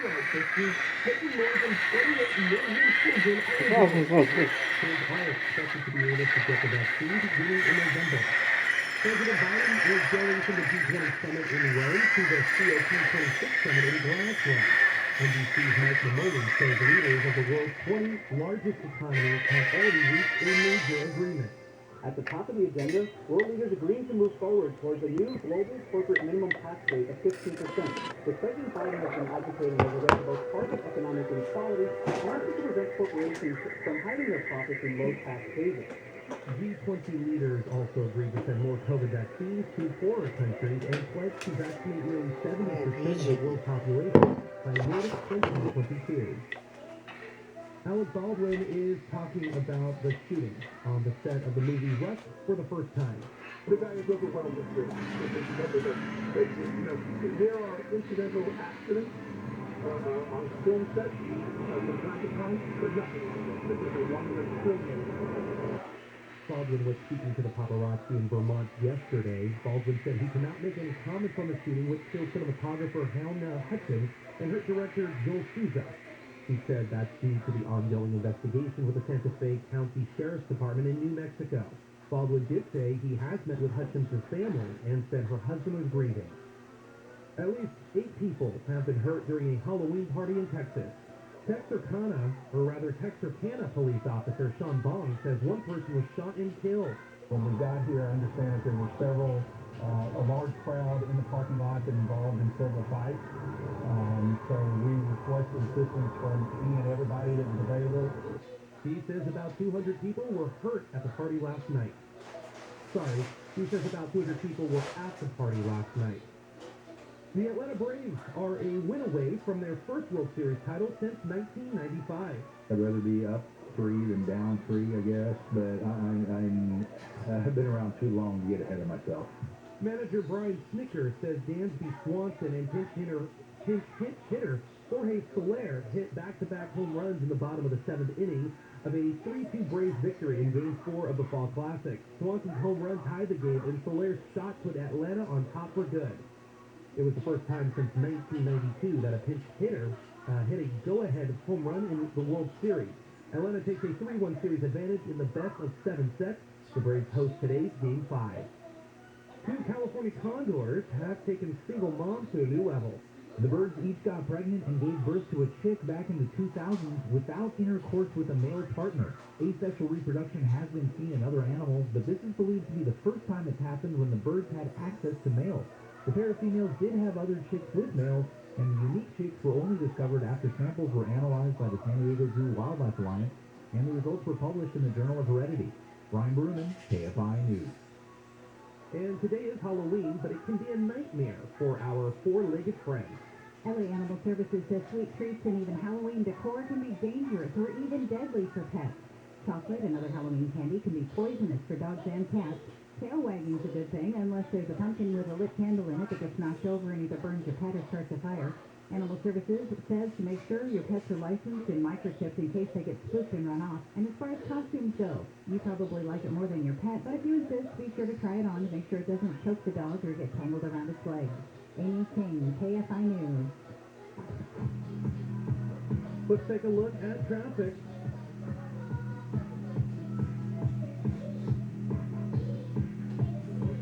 making more than 28 million children eligible. Kids are expected to be able to get the vaccine beginning in November. President Biden is going from the G20 summit in Rome to the COP26 summit in Glasgow. NBC's Mike Maloney says leaders of the world's 20 largest economies have already reached a major agreement. At the top of the agenda, world leaders agreeing to move forward towards a new global corporate minimum tax rate of 15%, which President Biden has been advocating as a way to both target economic inequality and to prevent corporations from hiding their profits in low-tax havens. G20 leaders also agreed to send more COVID vaccines to poorer countries and pledged to vaccinate nearly 70% of the world population by mid-2022. Alec Baldwin is talking about the shooting on the set of the movie Rush for the first time. The guy is overwhelmed with grief. There are incidental accidents on film sets from time to time, but nothing like this. This is a one-minute film. Baldwin was speaking to the paparazzi in Vermont yesterday. Baldwin said he cannot make any comments on the shooting, which killed cinematographer Helena Hutchins and hurt director Joel Souza. He said that's due to the ongoing investigation with the Santa Fe County Sheriff's Department in New Mexico. Baldwin did say he has met with Hutchins' family and said her husband was grieving. At least 8 people have been hurt during a Halloween party in Texas. Texarkana police officer Sean Bong says one person was shot and killed. When we got here, I understand that there were a large crowd in the parking lot that involved in several fights. So we requested assistance from any and everybody that was available. He says about 200 people were hurt at the party last night. He says about 200 people were at the party last night. The Atlanta Braves are a win away from their first World Series title since 1995. I'd rather be up 3 than down 3, I guess, but I've been around too long to get ahead of myself. Manager Brian Snicker says Dansby Swanson and pinch hitter Jorge Soler hit back-to-back home runs in the bottom of the 7th inning of a 3-2 Braves victory in Game 4 of the Fall Classic. Swanson's home run tied the game, and Soler's shot put Atlanta on top for good. It was the first time since 1992 that a pinch hitter hit a go-ahead home run in the World Series. Atlanta takes a 3-1 series advantage in the best of 7 sets. The Braves host today's Game 5. 2 California condors have taken single moms to a new level. The birds each got pregnant and gave birth to a chick back in the 2000s without intercourse with a male partner. Asexual reproduction has been seen in other animals, but this is believed to be the first time it's happened when the birds had access to males. The pair of females did have other chicks with males, and the unique chicks were only discovered after samples were analyzed by the San Diego Zoo Wildlife Alliance, and the results were published in the Journal of Heredity. Brian Bruman, KFI News. And today is Halloween, but it can be a nightmare for our 4-legged friends. LA Animal Services says sweet treats and even Halloween decor can be dangerous or even deadly for pets. Chocolate and other Halloween candy can be poisonous for dogs and cats. Tail wagging's a good thing, unless there's a pumpkin with a lit candle in it that gets knocked over and either burns your pet or starts a fire. Animal Services says to make sure your pets are licensed and microchipped in case they get spooked and run off. And as far as costumes go, you probably like it more than your pet, but if you insist, be sure to try it on to make sure it doesn't choke the dog or get tangled around its legs. Amy King, KFI News. Let's take a look at traffic.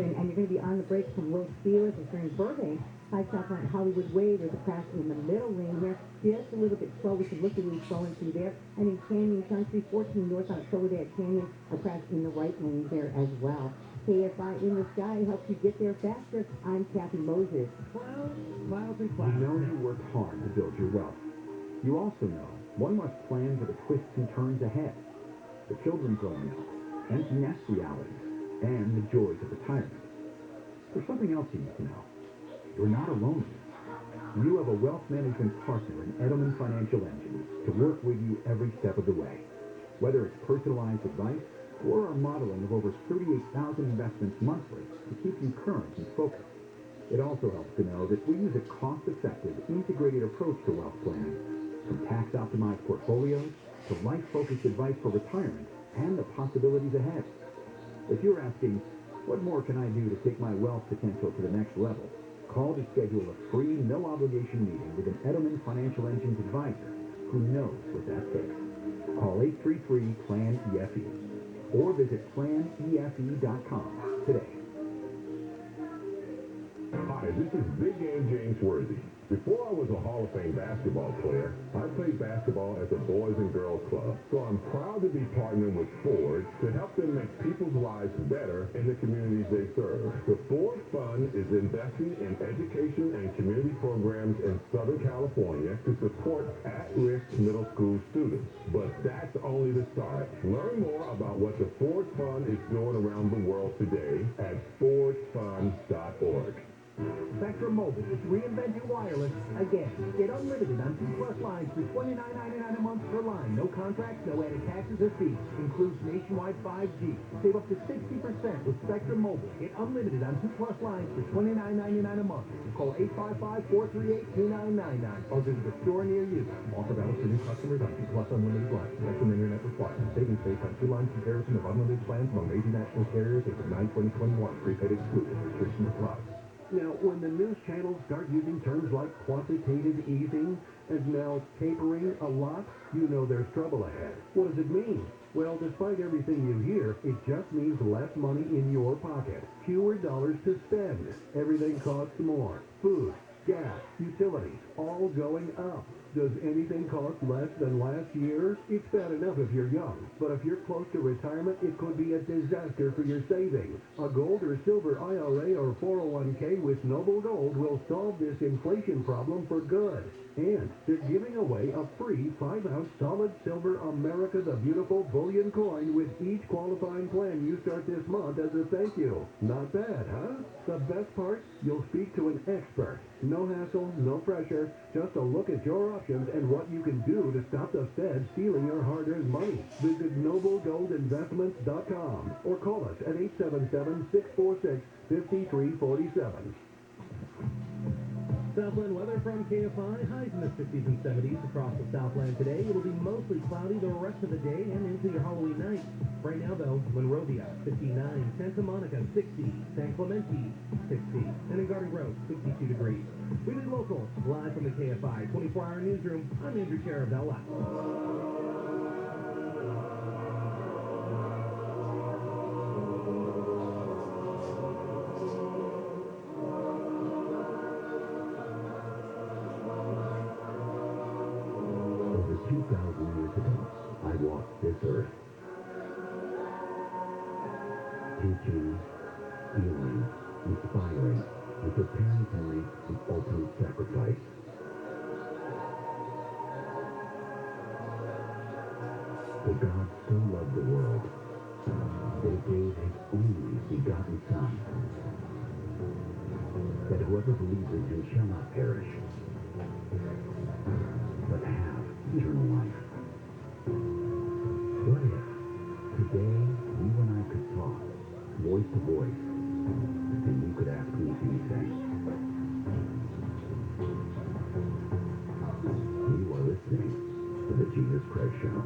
And you're going to be on the brakes from Los Feliz if you're in Burbank. 5 south on Hollywood Way, there's a crash in the middle lane here. Just a little bit slow. We should look at who's going through there. And in Canyon Country, 14 north on Soledad Canyon, a crash in the right lane there as well. KFI in the Sky helps you get there faster. I'm Kathy Moses. Clouds and You clouds. know you worked hard to build your wealth. You also know one must plan for the twists and turns ahead, the children's loans, empty nest realities, and the joys of retirement. There's something else you need to know. You're not alone in this. You have a wealth management partner in Edelman Financial Engine to work with you every step of the way. Whether it's personalized advice or our modeling of over 38,000 investments monthly to keep you current and focused. It also helps to know that we use a cost-effective, integrated approach to wealth planning, from tax-optimized portfolios to life-focused advice for retirement and the possibilities ahead. If you're asking, what more can I do to take my wealth potential to the next level? Call to schedule a free, no-obligation meeting with an Edelman Financial Engines advisor who knows what that takes. Call 833-PLAN-EFE or visit planefe.com today. Hi, this is Big Game James Worthy. Before I was a Hall of Fame basketball player, I played basketball at the Boys and Girls Club. So I'm proud to be partnering with Ford to help them make people's lives better in the communities they serve. The Ford Fund is investing in education and community programs in Southern California to support at-risk middle school students. But that's only the start. Learn more about what the Ford Fund is doing around the world today at fordfund.org. Spectrum Mobile is reinventing wireless again. Get unlimited on 2+ lines for $29.99 a month per line. No contracts, no added taxes or fees. Includes nationwide 5G. Save up to 60% with Spectrum Mobile. Get unlimited on 2+ lines for $29.99 a month. Call 855-438-2999 or visit a store near you. Offer valid for new customers on 2+ unlimited lines. Spectrum Internet required. Savings based on 2-line comparison of unlimited plans among major national carriers as of 9/2021. Prepaid excluded. Restrictions apply. Now, when the news channels start using terms like quantitative easing and now tapering a lot, you know there's trouble ahead. What does it mean? Well, despite everything you hear, it just means less money in your pocket, fewer dollars to spend. Everything costs more. Food, gas, utilities, all going up. Does anything cost less than last year? It's bad enough if you're young, but if you're close to retirement, it could be a disaster for your savings. A gold or silver IRA or 401k with Noble Gold will solve this inflation problem for good. And they're giving away a free 5-ounce solid silver America the Beautiful bullion coin with each qualifying plan you start this month as a thank you. Not bad, huh? The best part? You'll speak to an expert. No hassle, no pressure, just a look at your options and what you can do to stop the Fed stealing your hard-earned money. Visit NobleGoldInvestments.com or call us at 877-646-5347. Southland weather from KFI. Highs in the 60s and 70s across the Southland today. It'll be mostly cloudy the rest of the day and into your Halloween night. Right now, though, Monrovia, 59. Santa Monica, 60. San Clemente, 60. And in Garden Grove, 62 degrees. We did local, live from the KFI 24-hour newsroom. I'm Andrew Charabella. Over 2,000 years ago, I walked this earth. Teaching, healing, inspiring, and preparing to make the ultimate sacrifice. For God so loved the world that he gave his only begotten Son, that whoever believes in him shall not perish, but have eternal life. What if today you and I could talk, voice to voice, and you could ask me anything? You are listening to The Jesus Craig Show.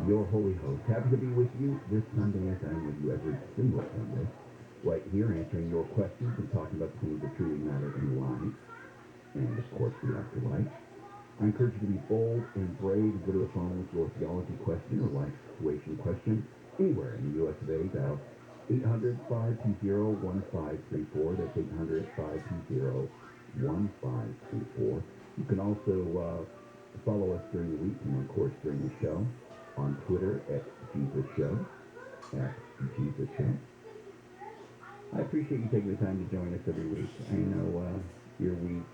Your holy host. Happy to be with you this Sunday as I am with you every single Sunday. Right here answering your questions and talking about things that truly matter in life. And of course the afterlife. I encourage you to be bold and brave and go to the phone with your theology question or life situation question anywhere in the U.S. of A. Dial 800-520-1534. That's 800-520-1534. You can also follow us during the week and of course during the show. On Twitter at Jesus Show, at Jesus, yeah. I appreciate you taking the time to join us every week. I know your week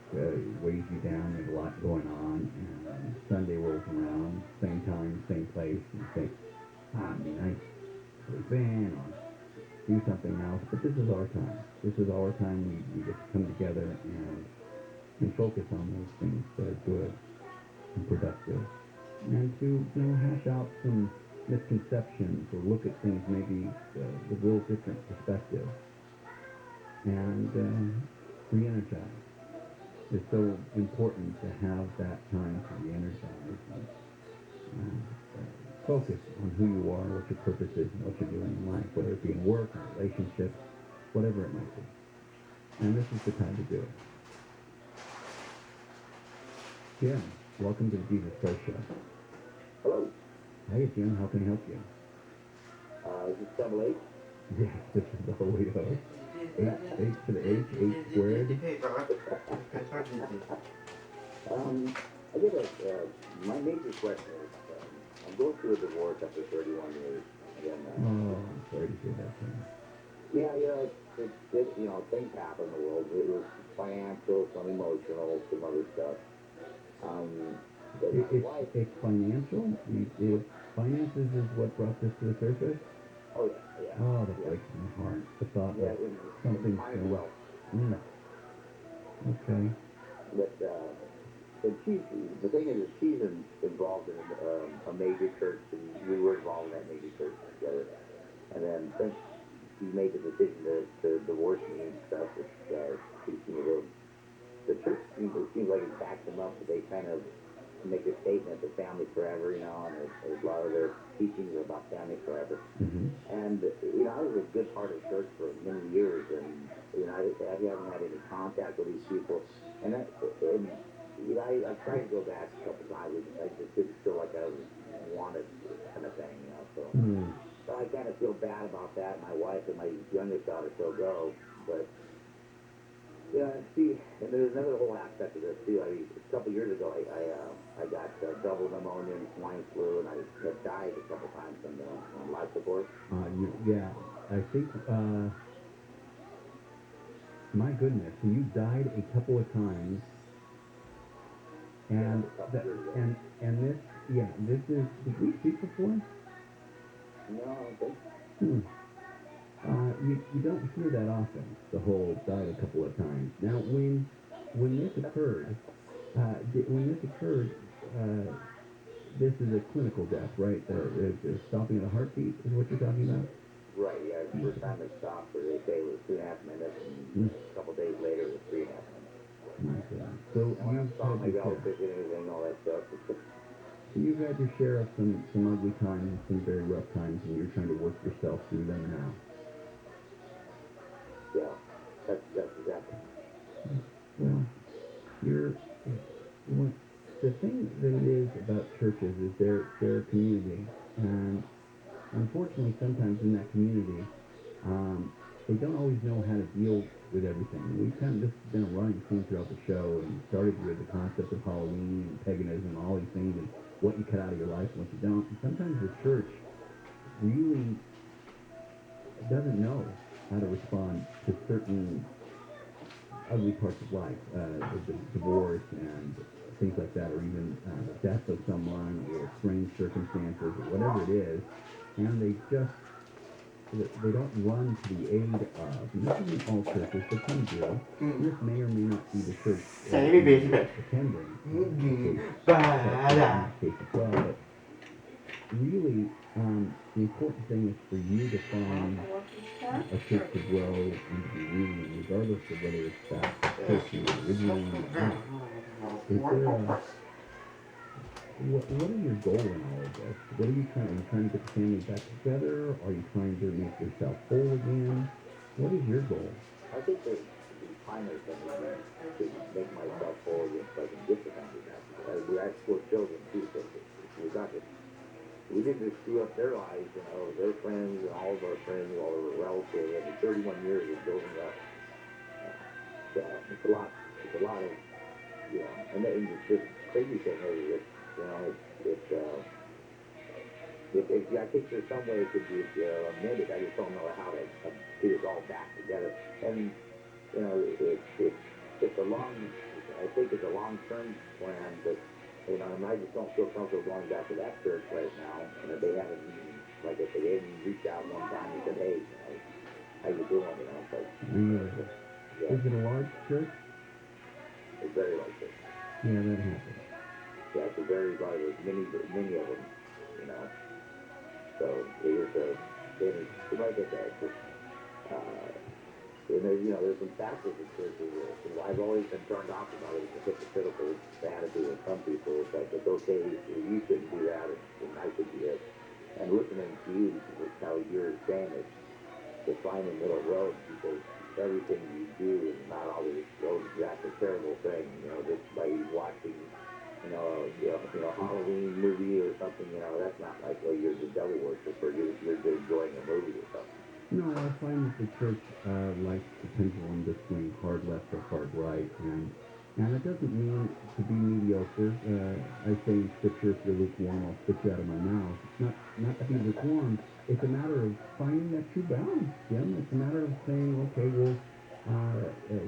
weighs you down. There's a lot going on. And Sunday rolls around, same time, same place. And you think, it'd be nice to sleep in or do something else. But this is our time. This is our time. We get to come together and focus on those things that are good and productive. And to, hash out some misconceptions or look at things maybe with a little different perspective. And re-energize. It's so important to have that time to re-energize and focus on who you are, what your purpose is, and what you're doing in life, whether it be in work, or relationships, whatever it might be. And this is the time to do it. Jim, welcome to the Jesus Christ Show. Hello. Hey, Jim, how can I help you? Is this double H? Yes, this is the Holy Ghost. H to the H, H squared. I get my major question is, I'm going through a divorce after 31 years. And, Oh, I'm sorry to hear that, Jim. Things happen in the world. It was financial, some emotional, some other stuff. It's financial? Finances is what brought this to the surface? Oh, yeah. Oh, that breaks my heart. The thought that something's going well. Okay. But the thing is, she's involved in a major church, and we were involved in that major church together. And then since she made the decision to divorce me and stuff, the church seems like it backs them up, but they kind of make a statement that family forever, and there's a lot of their teachings are about family forever. Mm-hmm. And, I was a good part of church for many years, and, I haven't had any contact with these people. And I tried to go back a couple times, and I just didn't feel like I was wanted kind of thing, so. Mm. So I kind of feel bad about that. My wife and my youngest daughter still go, but see, and there's another whole aspect of this too. A couple years ago, I got double pneumonia and swine flu, and I had died a couple times on life support. I think. My goodness, so you died a couple of times, and this is. Did we speak before? No, I don't think so. You don't hear that often, the whole died a couple of times. Now, when this occurred, this is a clinical death, right? The stopping of the heartbeat is what you're talking about? Right, yeah. The first time it stopped, where they say it was 2.5 minutes, and a couple days later it was 3.5 minutes. Okay. So when I you've saw my had your valve share. fishing and everything, all that stuff. So you've had your share of some ugly times, some very rough times, and you're trying to work yourself through them now. Yeah, that's exactly. Well, the thing that it is about churches is they're a community, and unfortunately sometimes in that community, they don't always know how to deal with everything. We've kind of just been a running theme throughout the show, and started with the concept of Halloween and paganism and all these things, and what you cut out of your life and what you don't. And sometimes the church really doesn't know how to respond to certain ugly parts of life, the divorce and things like that, or even the death of someone, or strange circumstances, or whatever it is, and they don't run to the aid of. And this isn't all churches, but some do. This may or may not be the church attending. In this case as well, but really, the important thing is for you to find a church to grow and to be rooted, regardless of whether it's that church you originally went. Is there what is your goal in all of this? What are you trying? Are you trying to get the family back together? Are you trying to make yourself whole again? What is your goal? I think the primary thing is to make myself whole again, so I can get the family back. We have 4 children too, so we didn't just screw up their lives, their friends and all of our friends, all of our relatives. I mean, 31 years of building up. It's a lot of, and the crazy thing is that, I think there's some way it could be amended. I just don't know how to get it all back together. And you know, it's a long. I think it's a long-term plan, but you know, and I just don't feel comfortable going back to that church right now. And if they haven't, like if they didn't reach out one time and said, hey, you know, how you doing? You know, it's like, yeah. Is it a large church? It's very large church. Yeah, that happens. Yeah, it's a very large. There's many of them. You know, so it is a. It's like I said, just. And there's, you know, there's some factors in churches where I've always been turned off about it. It's a hypocritical attitude in some people. It's like, it's okay, you shouldn't do that, and I should do it. And listening to you, how you're saying it, to find the middle road, because everything you do is not always that's a terrible thing, you know, just by watching, you know, Halloween movie or something, you know, that's not like, well, you're the devil worshiper, you're just enjoying a movie or something. No, I find that the church likes the pendulum to swing hard left or hard right, and it doesn't mean to be mediocre. I say in Scripture, if you're lukewarm, I'll spit you out of my mouth. It's not to be lukewarm. It's a matter of finding that true balance, Jim. It's a matter of saying, okay, well,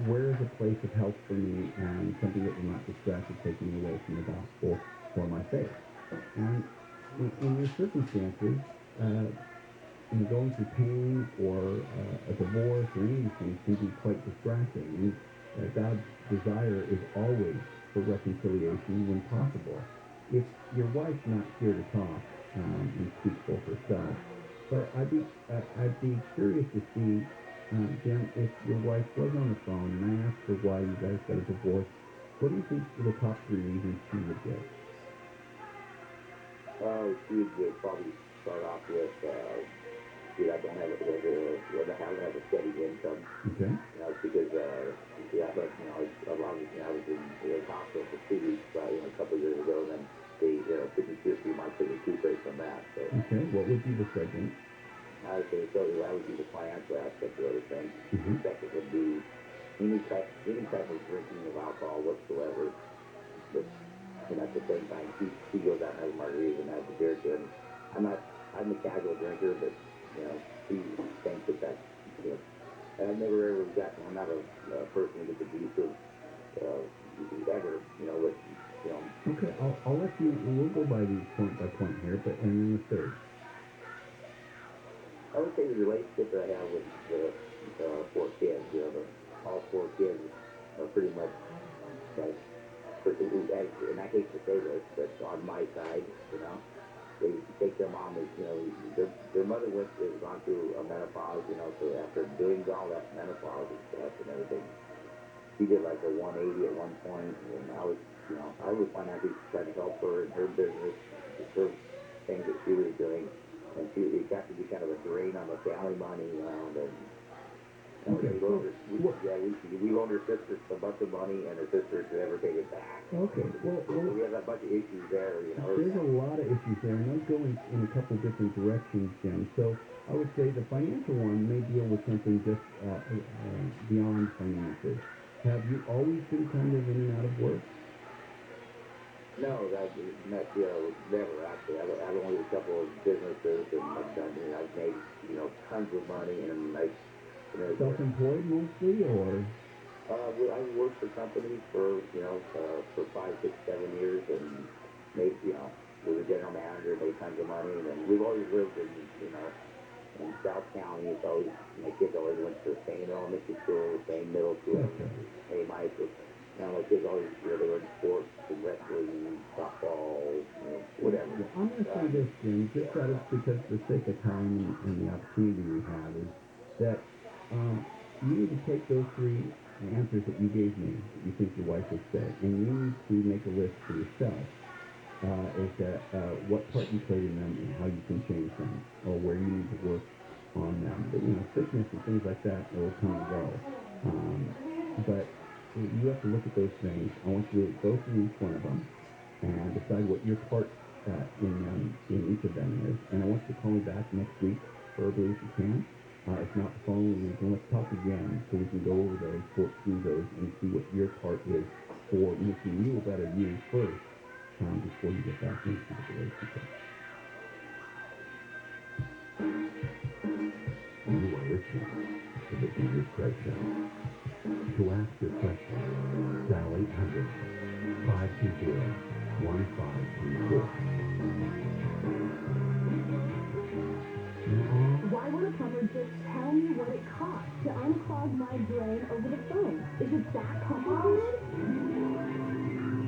where is a place of health for me and something that will not distract or take me away from the gospel or my faith. And in your circumstances, going through pain or a divorce or any of these things can be quite distracting. And God's desire is always for reconciliation when possible. If your wife's not here to talk and speak for herself, but I'd be curious to see, Jim, if your wife was on the phone and I asked her why you guys got a divorce, what do you think are the top 3 reasons she would give? She would probably start off with, I don't have a steady income. Okay. You know, because but you know, a lot of I was in the hospital for 2 weeks, a couple of years ago, and then they took me 2 or 3 months to recuperate from that. So. Okay. What would be the second? I would say so. That would be the financial aspect of other things. Mm-hmm. The second would be any type of drinking of alcohol whatsoever. But at the same time, she goes out and has margaritas and has a beer too. And I'm a casual drinker, but she thinks that that's, and I've never ever gotten, I'm not a person who gets abusive, ever, but, Okay, I'll let you, we'll go by these point by point here, but, and then the third. I would say the relationship that I have with the 4 kids, all 4 kids are pretty much, like, and I hate to say this, but on my side, they take their mom as, their mother has gone through a menopause, so after doing all that menopause and stuff and everything, she did like a 180 at one point, and I was financially trying to help her in her business, her things that she was doing, and it got to be kind of a drain on the family money, Okay. We loaned her sister a bunch of money, and her sister could never take it back. Okay. Well, we have a bunch of issues there, There's a lot of issues there, and those go in a couple different directions, Jim. So I would say the financial one may deal with something just beyond finances. Have you always been kind of in and out of work? No, never actually. I've only a couple of businesses, and I've made tons of money, and self-employed mostly, or? I worked for companies for 5, 6, 7 years, and made was a general manager, made tons of money, and we've always lived in in South County. It's always my kids always went to the same elementary school, same middle school, same high school. My kids always they were in sports, and wrestling, softball, whatever. I'm going to say this, Jim, just because for the sake of time and the opportunity we have is that you need to take those 3 answers that you gave me, that you think your wife would say, and you need to make a list for yourself as to what part you played in them and how you can change them, or where you need to work on them. But, sickness and things like that will come and go. But you have to look at those things. I want you to go through each one of them and decide what your part in each of them is. And I want you to call me back next week, verbally if you can. If not the following week, and let's talk again so we can go over those, work through those, and see what your part is for making you a better you first before you get back into the relationship. Craig Show. To ask your question, dial 800-520-1534. Why would a plumber just tell me what it costs to unclog my drain over the phone? Is it that complicated?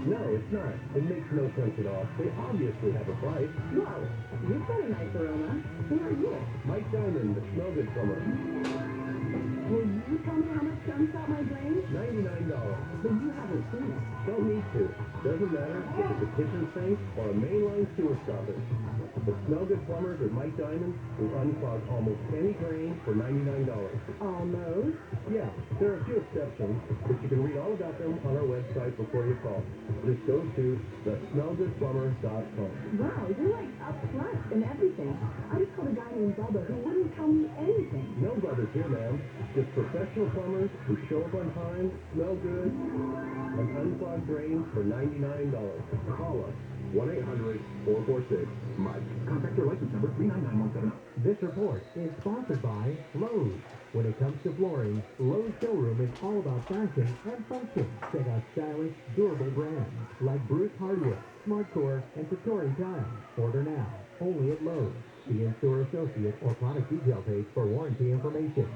No, it's not. It makes no sense at all. They obviously have a price. Whoa, you've got a nice aroma. Who are you? Mike Diamond, the smell good plumber. Will you tell me how much to unstop my drain? $99. But you haven't seen it. Don't need to. Doesn't matter if it's a kitchen sink or a mainline sewer stopper. The smell good plumbers at Mike Diamond will unclog almost any drain for $99. Almost. Yeah, there are a few exceptions, but you can read all about them on our website before you call. Just go to thesmellgoodplumber.com. Wow, you're like up front and everything. I just called a guy named Bubba who wouldn't tell me anything. No brothers here, ma'am. Just professional plumbers who show up on time, smell good, and unclog drains for $99. Call us. 1-800-446-MIKE. Contact your license number 39917. This report is sponsored by Lowe's. When it comes to flooring, Lowe's showroom is all about fashion and function. Check out stylish, durable brands like Bruce Hardwood, SmartCore, and Satori Tile. Order now, only at Lowe's. The in-store associate or product detail page for warranty information.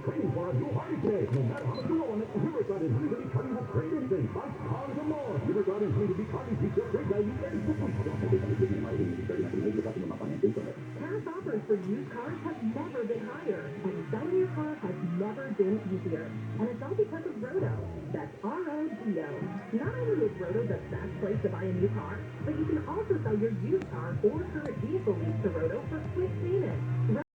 Training for a new Harley today. No matter how much you own it, Riverside is going to be turning up trade anything. $5 or more. Riverside is going to be Harley detail trade value. Cash offers for used cars have never been higher, and selling your car has never been easier. And it's all because of Roto. That's R-O-D-O. Not only is Roto the best place to buy a new car, but you can also sell your used car or current vehicle lease to Roto for quick savings.